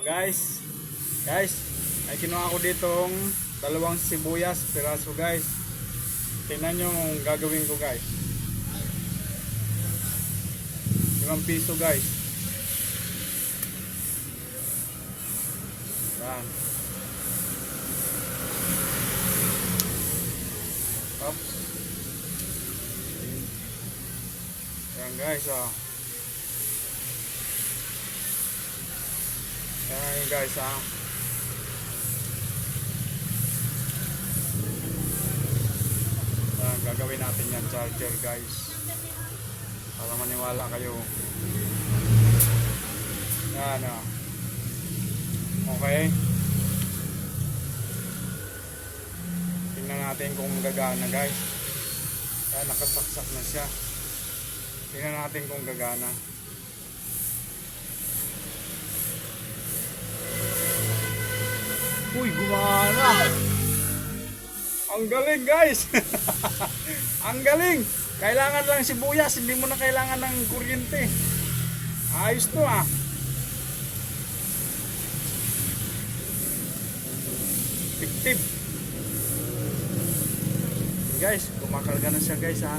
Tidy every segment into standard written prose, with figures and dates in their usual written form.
So guys, ay kinuha ko ditong dalawang sibuyas piraso guys. Tingnan nyo ang gagawin ko guys. 5 piso guys. Yan. Oops. Yan guys ah. Yan guys ah. Yan, gagawin natin yan charger guys. Para maniwala kayo. Yan ah. Okay. Tingnan natin kung gagana guys. Yan, nakasaksak na siya. Tingnan natin kung gagana. Uy, gumana! Ang galing guys! Ang galing! Kailangan lang sibuyas, hindi mo na kailangan ng kuryente. Ayos to ah. Effective. Guys, kumakarga na siya guys ha.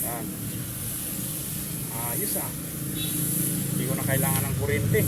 Yan. Ayos ah. Hindi ko na kailangan ng kuryente.